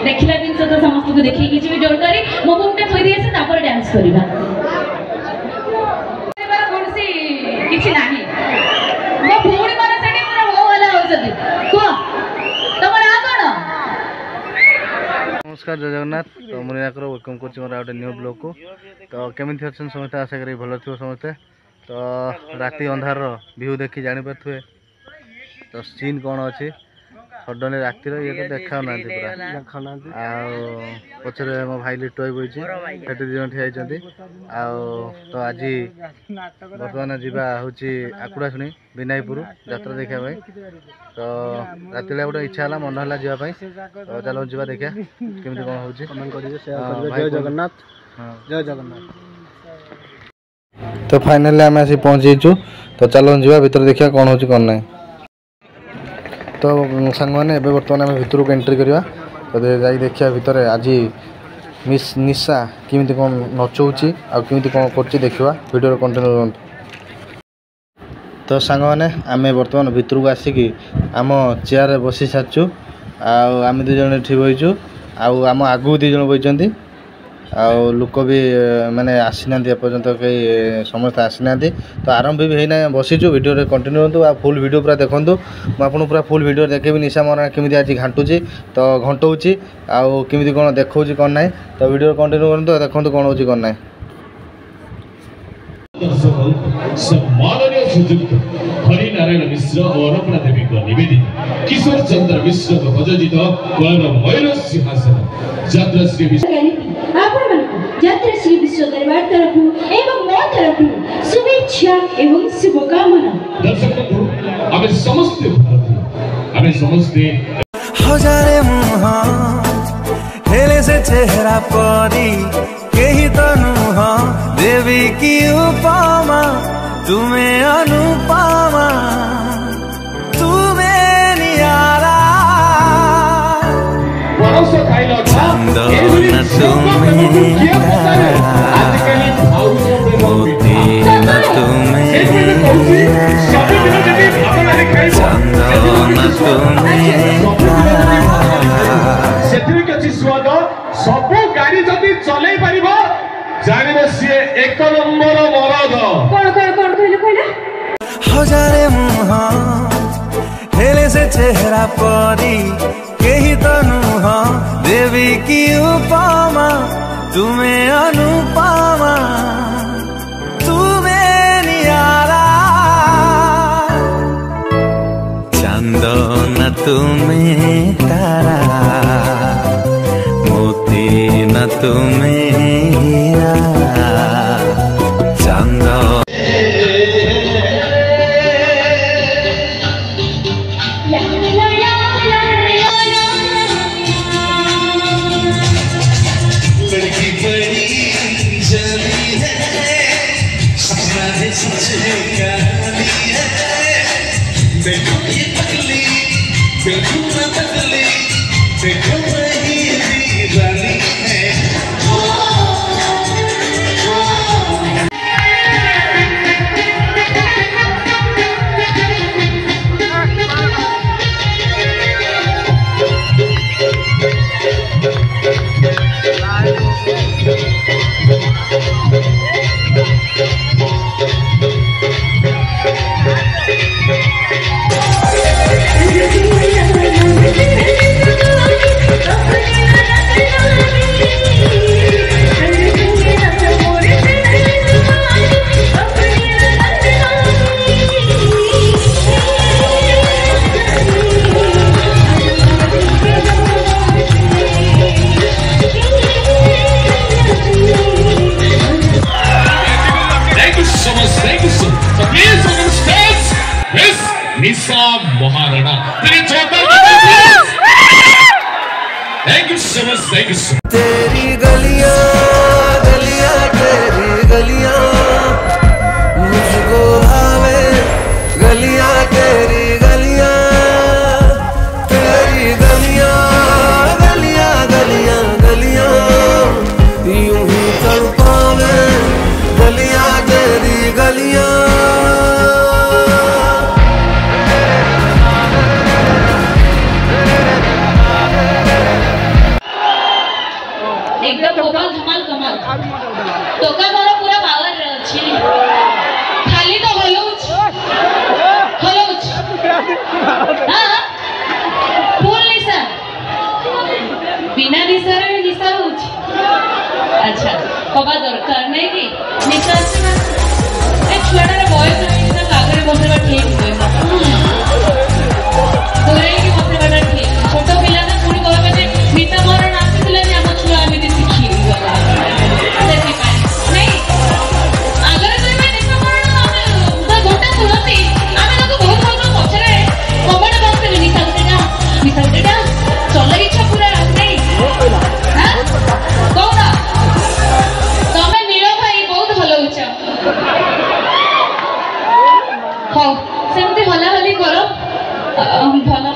देखला दिन तो समस्त को देखि किछि भी डर करी मो बुकटा थोई दिए से तापर डांस करबा एबार कोनसी किछि नाही मो भूणी माने सेठी पूरा हो वाला हो जदी को तमर आ कोन नमस्कार जय जगन्नाथ तो मुनि आकर वेलकम करछि मोर आउट न्यू ब्लॉग को तो केमिथि अछन समस्त आशा करी भलो थियो समस्त तो राती अंधार रो व्यू देखि जानि परथुए तो सीन कोन अछि सडन रातिर ये तो देखा ना पूरा पचरे मो भाई लिटोई बोइछि सेठी दिजन ठियाइछन्ती तो आज बर्तमान जीवा होछि आकुड़ासुनी विनायपुर यात्रा देखा भाई तो राति गोटे इच्छा है मन है जावाई तो चलो जीवा देखा केमती कौन होछि कमेंट करिवे शेयर करिवे जय जगन्नाथ जय जगन्नाथ तो फाइनली आम आसी पहुँचीचु तो चलो जीवा भीतर देखा कौन होछि कौन नहीं तो सांग मैंने बर्तमान आम भितर को एंट्री करवा तो जाई देखिया भितर आज मिस निशा केमती कौन नचौची आमती कौन कर देखा वीडियो कंटिन्यू रहतु तो सांग मैंने आम बर्तमान भितर को आसिकी आम चेयर बसी सारचु आम दुज ये बहीचु आम आगू दुज बही आउ लोक भी माने आसी ना एपर्यंत कई समस्त आसी ना तो आरंभ भी होना बसीचु वीडियो कंटिन्यू रहतु फुल वीडियो पूरा देखूँ मुझे पूरा फुल वीडियो देखेबी निशा मोर केमी आज घाटुची तो घंटौची आउ केमी कौन देखा कौन ना तो वीडियो कंटिन्यू करूँ देखो कौन हो कौन ना हरिनारायण मिश्र और अर्पणा देवी को निवेदित किशोर चंद्र मिश्र को प्रयोजित मयूर सिंहासन यात्रा श्री यात्रा श्री विश्व दरबार तरफ एवं मो तरफ शुभेच्छा एवं शुभकामना दर्शक आमे समस्त भारतीय आमे समस्त हजारे मुह हेले से चेहरा परी केही तो नुह देवी की उपमा तुम्हें अनुपमा तुम्हें नियारा चंदन तुम्हें मोती न तुम्हें चंदन तुम्हें स्वाद सब गाड़ी जदि चलै परिबो जानिबो सिए एक नंबर मरद कोन कहले कहले हजारे मुह हेले से चेहरा परी केही तो नुह देवी की उपमा तुम्हें अनुपमा तुम्हें नियारा चंदन तुम्हें तारा मोती न तुम्हें हीरा चंदन Thank you. महाराणा तेरे जोरदार thank you so much thank you so much. तेरी गलियां गलियां तेरी गलियां मुझको भावे गलियां तेरी गलियां तेरी गलियां गलियां गलियां गलियां यूं ही तड़पावे गलियां तेरी गलियां। एकदम भोपाल धमाल कमाल टोका मोर पूरा पावर अछि खाली तो हलौच हां फुल निशा बिना निशा रे निशा होच अच्छा कबा दरकार नहीं कि निशा से ए छुआडा बॉयज नहीं ना आगे बसवा ठीक हुए पूरे की बसवा ठीक छोटो पिला ना पूरी कहबे जे निशा मोर नाच दिले ने हम छुआ एमिति सिखी गला सेति पाई नहीं अगर तुमे निशा मोर ना तो गोटा सुनती आमे लोग बहुत लोग पछरे कबड बसते निशा उठेडा चल इच्छा पूरा नहीं हां कोना तमे नीलो भाई बहुत भलो उच्चा हो सेमती हला हली करो भला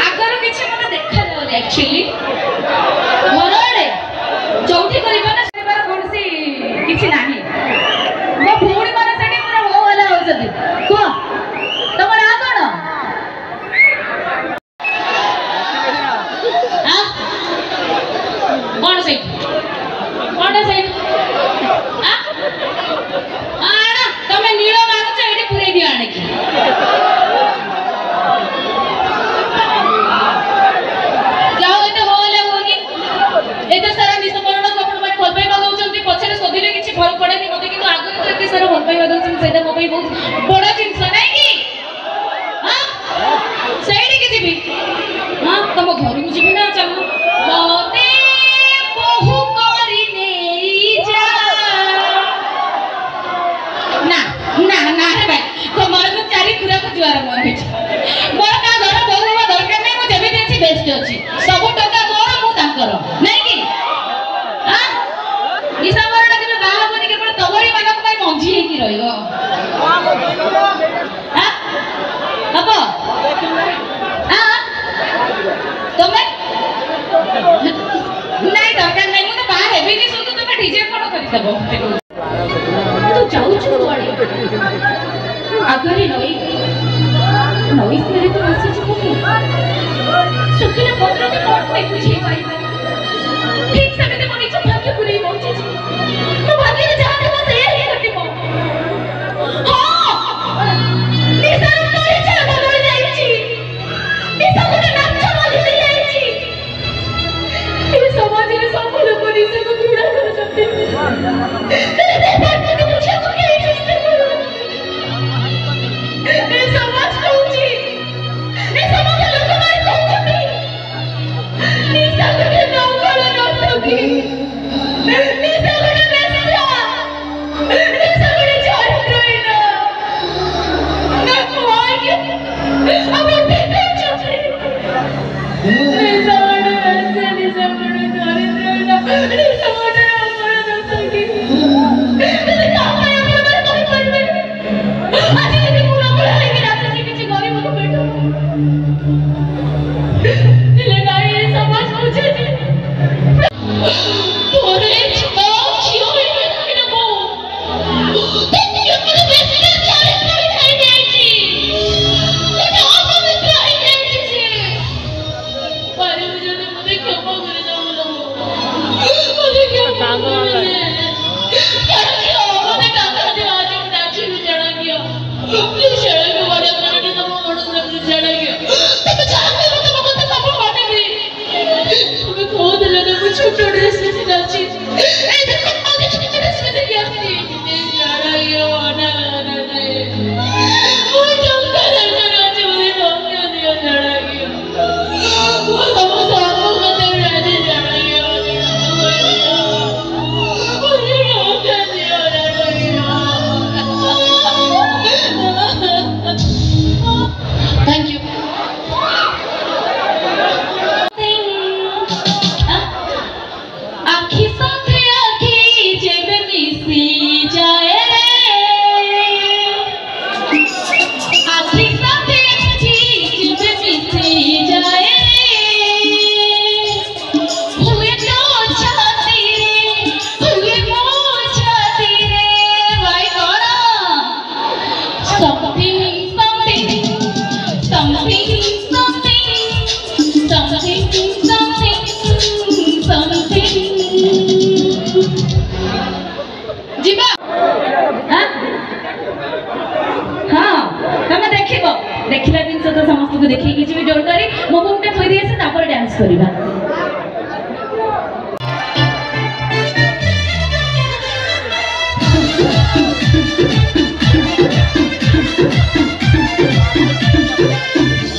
आगर किछि मने देखा जाउनी एक्चुअली मनरे चौथी करिबा ना सेबार कोनसी किछि नाही मो भूणी माने सेठी पूरा हो वाला हो जदी को तमर आ कोन हां कोन से हां आना तमे नीलो मांगछ एठी पुरे दिया आने की जाओ एते होले होनी एते सारा निसमरण को आपण माने भल पाइबा दउचंती पछरे सदिले किछि फरक पड़ेनी मते किंतु आगरे तो एते सारा भल पाइबा दउचंती सेटा मो पई बहुत बड़ा जिंस नाही की हां सेठी की जिबी हां तम घर को जिबी ना चल मते बहु करी नेई जा ना ना ना रे भाई तमर तो चारि खुरा को जुआर मोर हेछ मोर का घर बहु बा दरकार नै मो जेबे देछि बेस्ट अछि सब टका मोर मु ताकर नै की हां निशा मोरडा के बाहा बनि के पर तमरी मानक पई मंझी हे की रहियो हां हबो हां तमे নাই দরকার নাই মু তো বাহার হেবি নি শুধু তুমি ডিজে কোন করি দেব तू जाऊ छु पड़े अगर नई मेरे तो ऐसे छु कि सुखिला पत्र के कोट पे बुझे पाई ठीक से मैं मनी छु भाग्य पुरी पहुंचे छु तो भाग्य के जहां देखो से ही घटी पो हां निशा तोरे चल बदल जाई छि निशा को नाच माली जाई छि ये समाज में सब लोग निशा को घृणा करते देखला दिन से तो समस्त को देखि कि भी डोंट वरी मो बुकटा थोई दिए से तापर डांस करिबा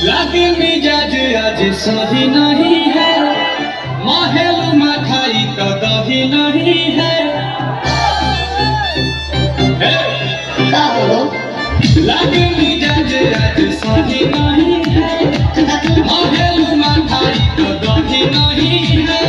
लागे मिजाज आज सही नहीं है महल मखाई तो दही नहीं है लागे मिजाज आज सही नहीं है महल मखाई तो दही नहीं है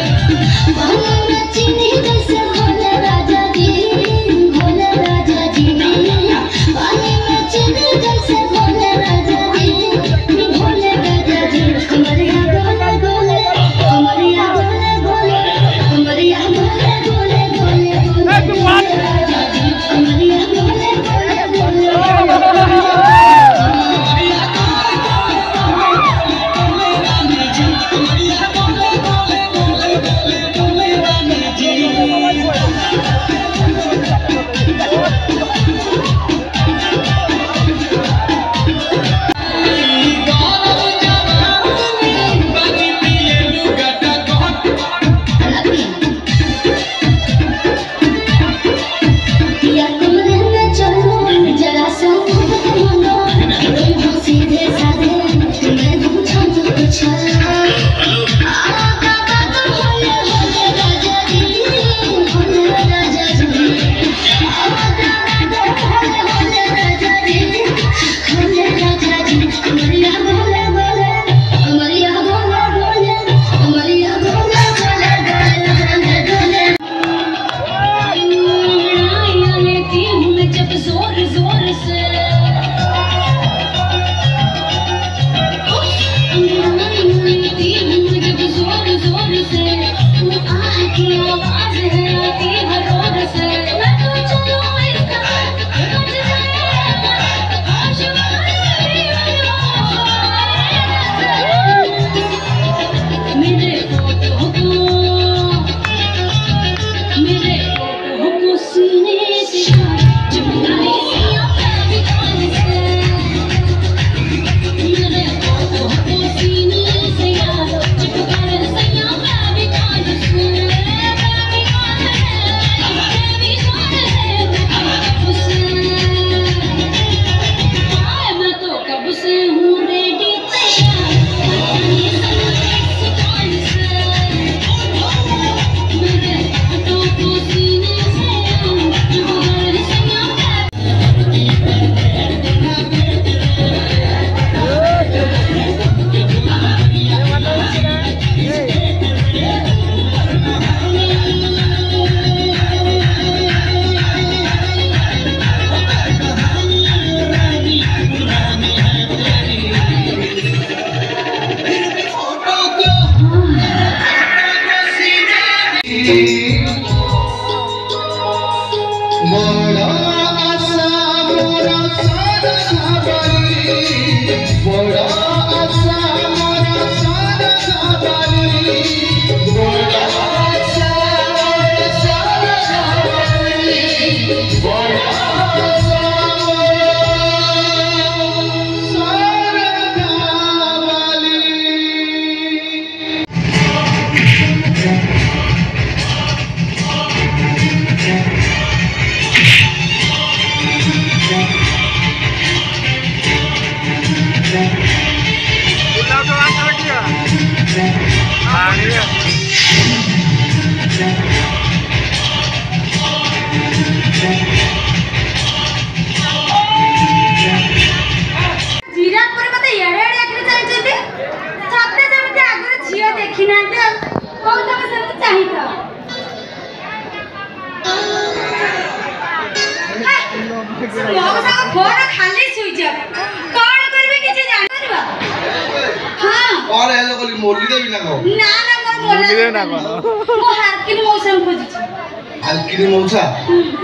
हालकिनी मौसा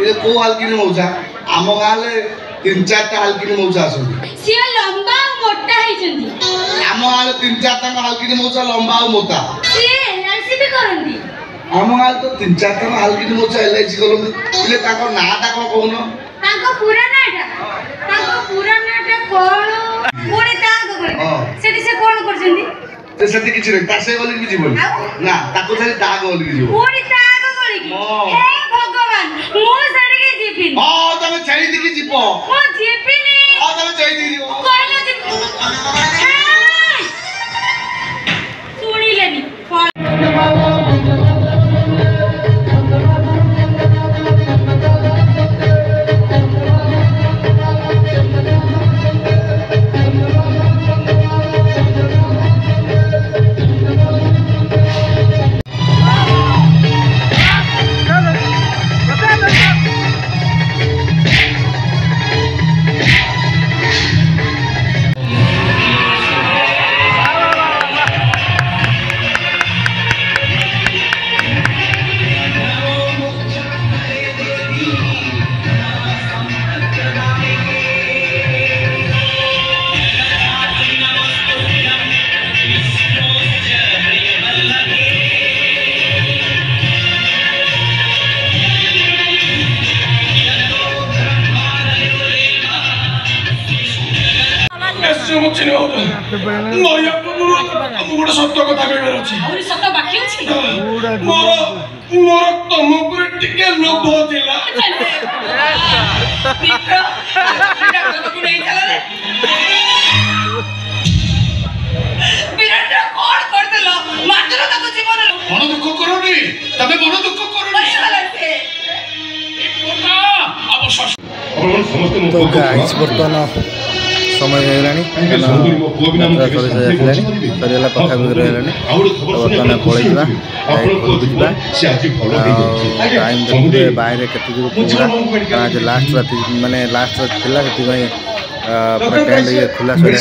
ये को हालकिनी मौसा आम गाले 3-4टा हालकिनी मौसा आसंती सिया लंबा मोटा है जंदी आम गाले 3-4टा हालकिनी मौसा लंबा और मोटा सिए एलआईसी भी करंदी आम गाले तो 3-4टा हालकिनी मौसा एलआईसी करंदी इले ताको नाटा को कहनो ताको पूरा नाटा कोन ପୁଣି ତା ଆଗ କରି ହଁ। ସେଠି ସେ କଣ କରୁଛନ୍ତି? ସେଠି କିଛି ନାହିଁ ତା ସେ ଗଲିକି ବି ଯିବନି ନା ତାକୁ ଛାଡ଼ି ତା ଆଗ ଗଲିକି ଯିବ ପୁଣି ତା ଆଗ କରିକି ହେ ଭଗବାନ ମୁଁ ସେଠିକି ଯିବିନି। ହଁ ତମେ ଛାଡ଼ିକି ଯିବ ମୁଁ ଯିବିନି। ହଁ ତମେ ଛାଡ଼ିକି ଯିବ କହିଲେ ଶୁଣିଲେନି ଗୋଟେ ସତ୍ୟ କଥା କହିବାର ଅଛି ଆହୁରି ସତ ବାକି ଅଛି। ମୋର ତମ ଉପରେ ଟିକେ ଲୋଭ ଥିଲା ମନ ଦୁଃଖ କରନି ତମେ ମନ ଦୁଃଖ କରନି तो गाइस बर्तमान समय होगलानी सरीगला पाखापाखि रही बर्तमान पलैजा टाइम देखते बाहर केत कुड़ा लास्ट राति माने लास्ट राति थी पूरा टेंट ये खुला सर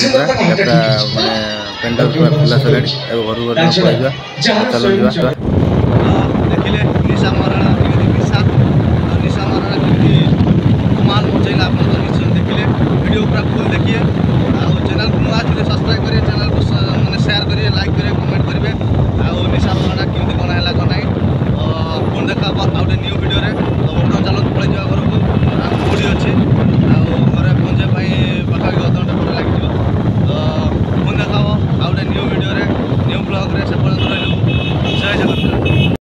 पूरा माने पेंडल पूरा खुला सर घर पलैजा चल